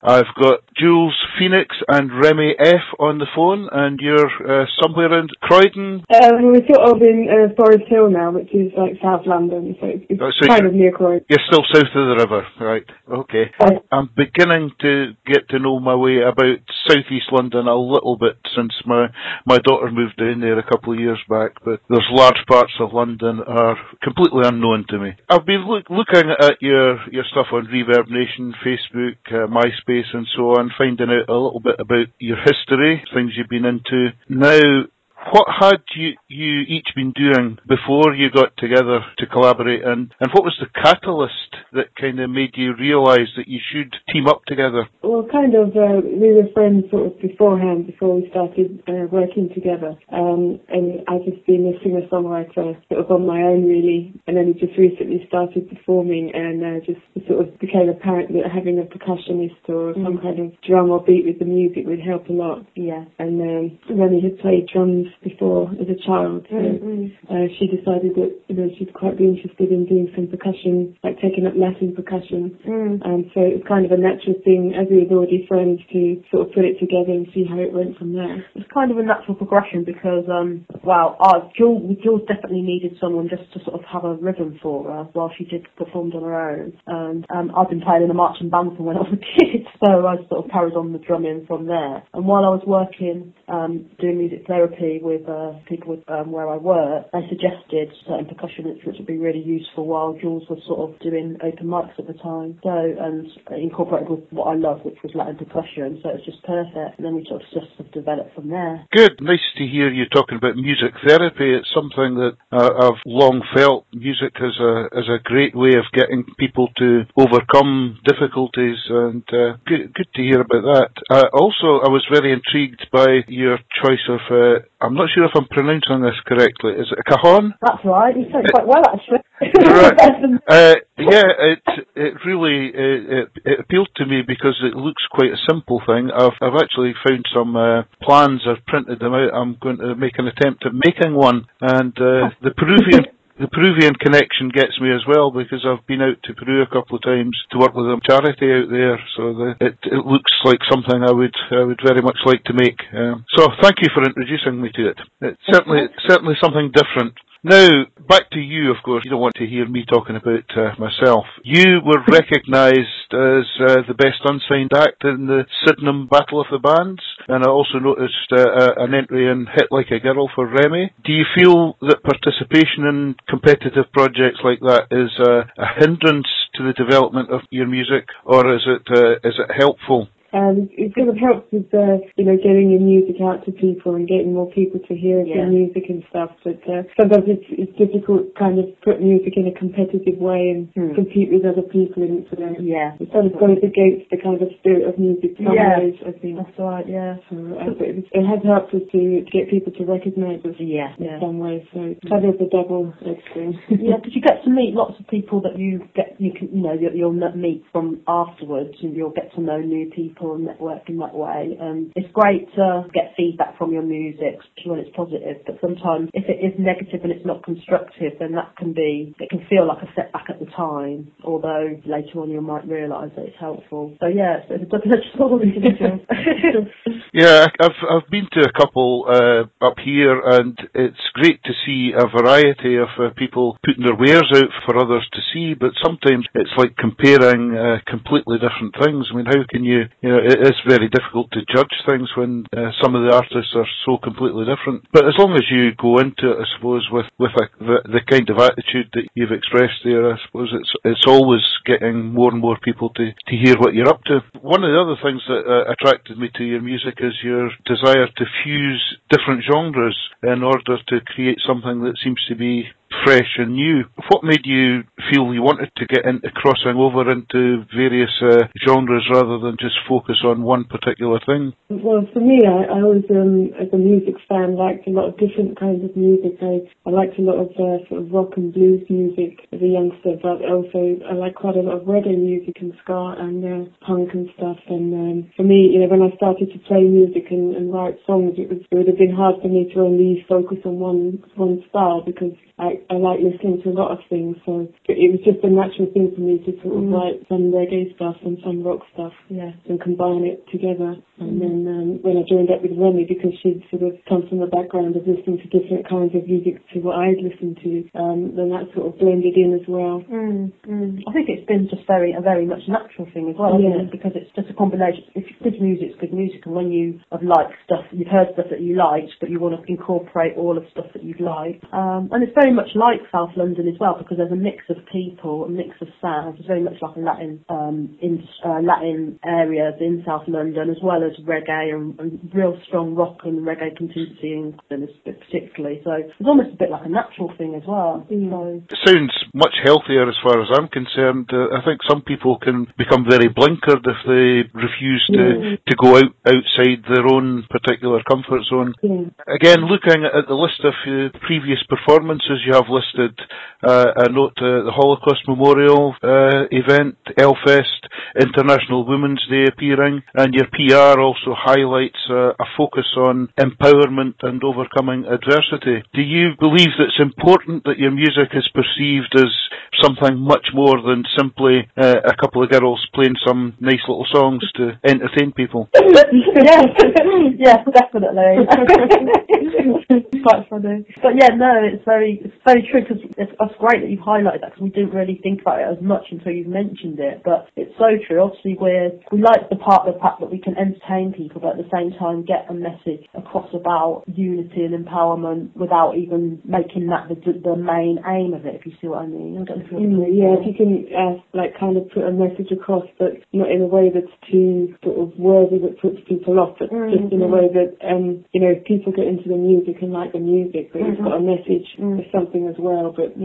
I've got Jules Phoenix and Remi F on the phone, and you're somewhere in Croydon. We're sort of in Forest Hill now, which is like South London, so it's kind of near Croydon. You're still south of the river, right? Okay. I'm beginning to get to know my way about southeast London a little bit since my daughter moved down there a couple of years back, but there's large parts of London are completely unknown to me. I've been looking at your stuff on Reverb Nation, Facebook, MySpace and so on, finding out a little bit about your history, things you've been into. Now, what had you each been doing before you got together to collaborate, and what was the catalyst that kind of made you realise that you should team up together? Well, kind of, we were friends sort of beforehand, before we started working together, and I've just been a singer-songwriter sort of on my own really, and then just recently started performing, and just sort of became apparent that having a percussionist or some kind of drum or beat with the music would help a lot. Yeah. And Remi had played drums before as a child, so she decided that she'd quite be interested in doing some percussion, like taking up Latin percussion, and so it was kind of a natural thing, as we were already friends, to sort of put it together and see how it went from there. It's kind of a natural progression because, Jules definitely needed someone just to sort of have a rhythm for her while she performed on her own, and I've been playing in a marching band from when I was a kid, so I sort of carried on the drumming from there. And while I was working, doing music therapy with people with where I work, they suggested certain percussion instruments would be really useful while Jules was sort of doing open mics at the time. So, and incorporated with what I love, which was Latin percussion, so it's just perfect. And then we sort of just developed from there. Good. Nice to hear you talking about music therapy. It's something that I've long felt music is a great way of getting people to overcome difficulties, and good to hear about that. Also, I was very intrigued by your choice of I'm not sure if I'm pronouncing this correctly. Is it a cajon? That's right. You said it quite well, actually. Right. It really appealed to me because it looks quite a simple thing. I've actually found some plans. I've printed them out. I'm going to make an attempt at making one, and the Peruvian connection gets me as well, because I've been out to Peru a couple of times to work with a charity out there, so it looks like something I would very much like to make. So thank you for introducing me to it. It's certainly something different. Now, back to you, of course. You don't want to hear me talking about myself. You were recognised as the best unsigned act in the Sydenham Battle of the Bands, and I also noticed an entry in Hit Like a Girl for Remi. Do you feel that participation in competitive projects like that is a hindrance to the development of your music, or is it helpful? It kind of helps with, getting your music out to people and getting more people to hear your music and stuff. But sometimes it's difficult kind of put music in a competitive way and compete with other people. And it kind of goes against the kind of spirit of music some ways, I think. That's right, yeah. So it has helped us to get people to recognise us in some ways. So it's kind of a double-edged thing. Yeah, because you get to meet lots of people that you'll meet from afterwards, and you'll get to know new people and network in that way. It's great to get feedback from your music, especially when it's positive, but sometimes if it is negative and it's not constructive, then it can feel like a setback at the time, although later on you might realise that it's helpful. So it's a double-edged sword. Yeah, I've been to a couple up here, and it's great to see a variety of people putting their wares out for others to see, but sometimes it's like comparing completely different things. I mean, how can you it is very difficult to judge things when some of the artists are so completely different. But as long as you go into it, I suppose, with the kind of attitude that you've expressed there, I suppose it's always getting more and more people to hear what you're up to. One of the other things that attracted me to your music is your desire to fuse different genres in order to create something that seems to be fresh and new. What made you feel you wanted to get into crossing over into various genres rather than just focus on one particular thing? Well, for me, I always, as a music fan, liked a lot of different kinds of music. I liked a lot of sort of rock and blues music as a youngster, but also I like quite a lot of reggae music and ska and punk and stuff. And for me, when I started to play music and write songs, it would have been hard for me to only focus on one style, because I I like listening to a lot of things, so it was just a natural thing for me to sort of write some reggae stuff and some rock stuff, and combine it together. And then when I joined up with Remi, because she'd sort of come from a background of listening to different kinds of music to what I'd listened to, then that sort of blended in as well. I think it's been just a very much natural thing as well, isn't it? Because it's just a combination. If good music's good music, and when you have liked stuff, you've heard stuff that you liked, but you want to incorporate all of stuff that you've liked. And it's very much like South London as well, because there's a mix of people, a mix of sounds. It's very much like a Latin areas in South London, as well as reggae and real strong rock and reggae contingency in London particularly. So it's almost a bit like a natural thing as well. So. It sounds much healthier as far as I'm concerned. I think some people can become very blinkered if they refuse to go outside their own particular comfort zone. Again, looking at the list of previous performances you have listed, I note the Holocaust Memorial event, Elfest, International Women's Day appearing, and your PR also highlights a focus on empowerment and overcoming adversity. Do you believe that it's important that your music is perceived as something much more than simply a couple of girls playing some nice little songs to entertain people? Yes, definitely. It's quite funny. But it's very true, because it's great that you've highlighted that, because we didn't really think about it as much until you've mentioned it. But it's so true. Obviously, we like the fact that we can entertain people, but at the same time get a message across about unity and empowerment without even making that the main aim of it, if you see what I mean. I don't know if if you can kind of put a message across, but not in a way that's too sort of wordy that puts people off, but just in a way that if people get into the music and like the music, but it's got a message or something as well, but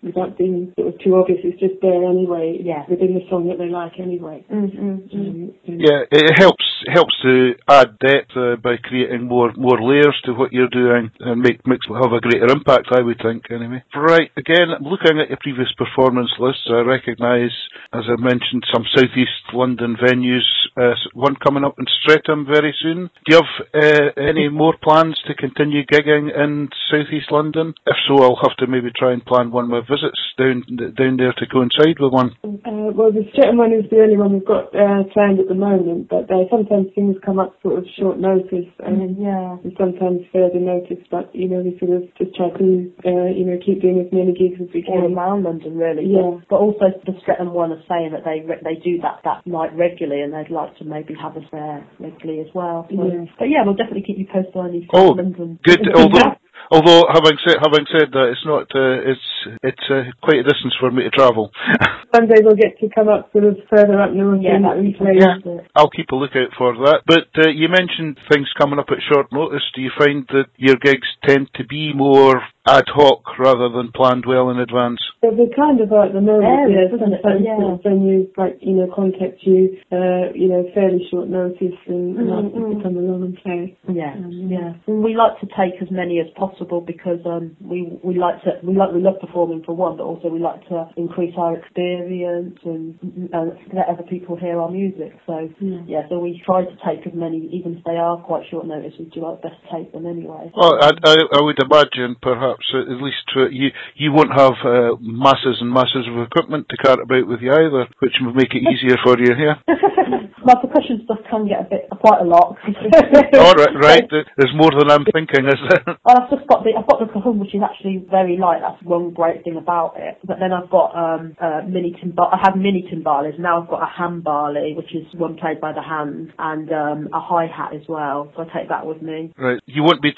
without being sort of too obvious, it's just there anyway, within the song that they like anyway. It helps to add depth by creating more layers to what you're doing, and have a greater impact, I would think, anyway. Right, again, looking at your previous performance lists, I recognise, as I mentioned, some South East London venues, one coming up in Streatham very soon. Do you have any more plans to continue gigging in South East London? If so, I'll have to maybe try and plan one of my visits down there to coincide with one. Well, the Streatham one is the only one we've got planned at the moment, but sometimes things come up sort of short notice, and sometimes further notice, but we sort of just try to keep doing as many gigs as we can around London, really. But also the Streatham one are saying that they do that night regularly, and they'd like to maybe have us there regularly as well. So. But we'll definitely keep you posted on these London. Good. Although having said that, it's not. It's quite a distance for me to travel. Someday we'll get to come up sort of further up north. I'll keep a lookout for that. But you mentioned things coming up at short notice. Do you find that your gigs tend to be more ad hoc rather than planned well in advance? They kind of are at the moment. Sometimes venues contact you, fairly short notice and ask you to come along and play. And we like to take as many as possible, because we love performing for one, but also we like to increase our experience and let other people hear our music. So so we try to take as many, even if they are quite short notice. We do our best to take them anyway. Well, I would imagine perhaps at least you won't have masses and masses of equipment to cart about with you either, which will make it easier for you here. My percussion stuff can get quite a lot. All right. There's more than I'm thinking, is there? Well, I've got the cajon, which is actually very light. That's one great thing about it. But then I've got mini timbales. Now I've got a handbali, which is one played by the hand, and a hi-hat as well. So I take that with me. Right. You won't be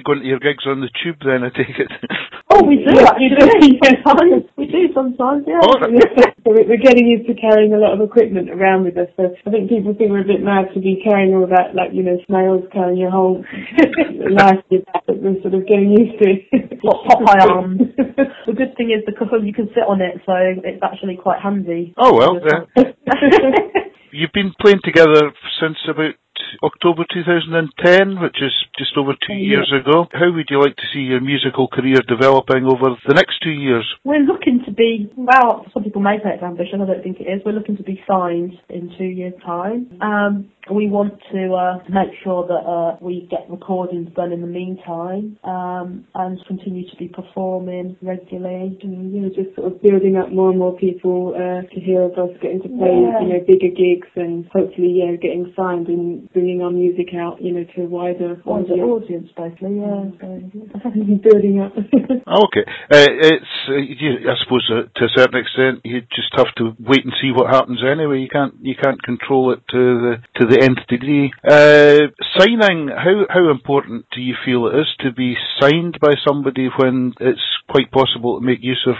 going to your gigs on the tube then, I take it. Oh, we do actually. Sometimes. We do sometimes, yeah. Oh, so we're getting used to carrying a lot of equipment around with us. So I think people think we're a bit mad to be carrying all that, snails carrying your whole life with that. But we're sort of getting used to it. Popeye arms. The good thing is the cajon, you can sit on it, so it's actually quite handy. Oh, well, yeah. You've been playing together since about October 2010, which is just over 2 years ago. How would you like to see your musical career developing over the next 2 years? We're looking to be, well, some people may say it's ambitious, I don't think it is. We're looking to be signed in 2 years' time. we want to make sure that we get recordings done in the meantime, and continue to be performing regularly. Just sort of building up more and more people to hear of us, getting to play, bigger gigs, and hopefully, getting signed and bringing our music out, to a wider audience, basically. Building up. Okay, I suppose to a certain extent you just have to wait and see what happens anyway. You can't control it to the nth degree. Signing, how important do you feel it is to be signed by somebody when it's quite possible to make use of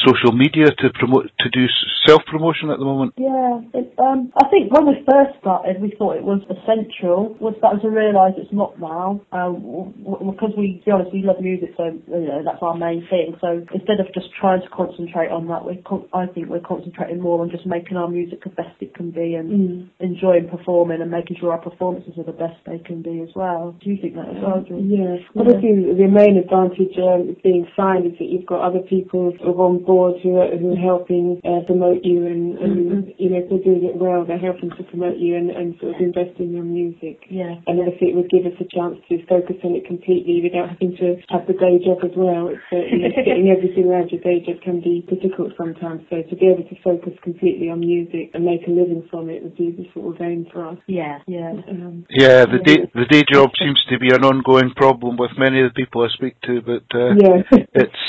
social media to do self-promotion at the moment? I think when we first started, we thought it was essential. We're starting to realise it's not now, because to be honest, we love music, so that's our main thing. So instead of just trying to concentrate on that, I think we're concentrating more on just making our music the best it can be, and enjoying performing and making sure our performances are the best they can be as well. Do you think that as well, Jules? Yeah. Obviously, the main advantage of being signed is that you've got other people on board who are helping promote you, and if they're doing it well, they're helping to promote you and sort of invest in your music. Yeah. And obviously it would give us a chance to focus on it completely without having to have the day job as well. It's, getting everything around your day job can be difficult sometimes, so to be able to focus completely on music and make a living from it would be the sort of aim for us. The day job seems to be an ongoing problem with many of the people I speak to, but it's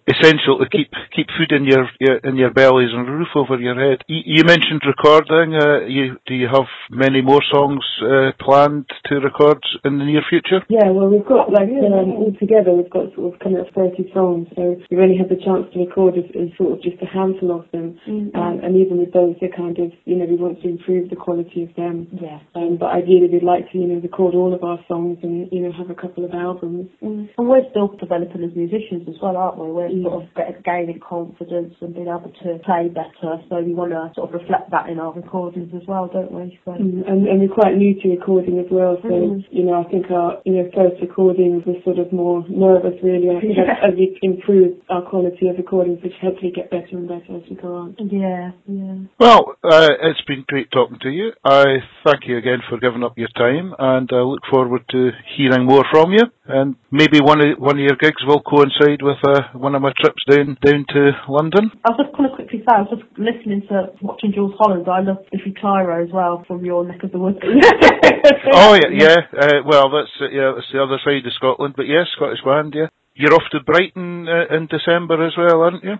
essential to keep food in your bellies and a roof over your head. You mentioned recording. Do you have many more songs planned to record in the near future? Yeah, well, we've got altogether we've got sort of coming up 30 songs, so we've only had the chance to record sort of just a handful of them, and even with those, they're kind of we want to improve the quality of them. Yeah. But ideally, we'd like to record all of our songs and have a couple of albums. And we're still developing as musicians as well, aren't we? We're sort of gaining confidence and being able to play better, so we want to sort of reflect that in our recordings as well, don't we? So. And we're quite new to recording as well, so I think our first recordings were sort of more nervous really. I think as we improve our quality of recordings, which hopefully get better and better as we go on. Yeah. Well, it's been great talking to you. I thank you again for giving up your time, and I look forward to hearing more from you. And maybe one of your gigs will coincide with one of my trips down to London. I was just going to quickly say, I was just watching Jules Holland. I love Biffy Clyro as well, from your neck of the woods. Well, that's the other side of Scotland, but yes, Scottish band, yeah. You're off to Brighton in December as well, aren't you?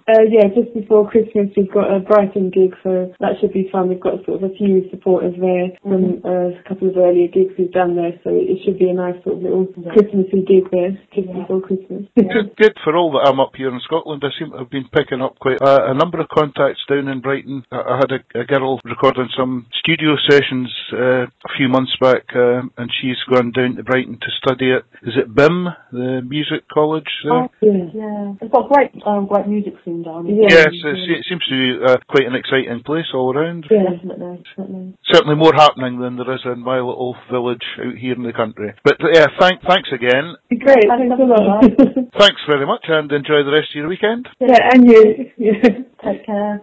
Just before Christmas we've got a Brighton gig, so that should be fun. We've got sort of a few supporters there from a couple of earlier gigs we've done there, so it should be a nice sort of little Christmassy gig there just before Christmas. Good. For all that I'm up here in Scotland, I seem to have been picking up quite a number of contacts down in Brighton. I had a girl recording some studio sessions a few months back, and she's gone down to Brighton to study at, is it BIM, the music college? It's got great music scene down there. Yes, it seems to be quite an exciting place all around. Yeah, definitely. Certainly more happening than there is in my little village out here in the country. But thanks again. Great, thanks a lot. Thanks very much, and enjoy the rest of your weekend. Yeah, and you. Take care.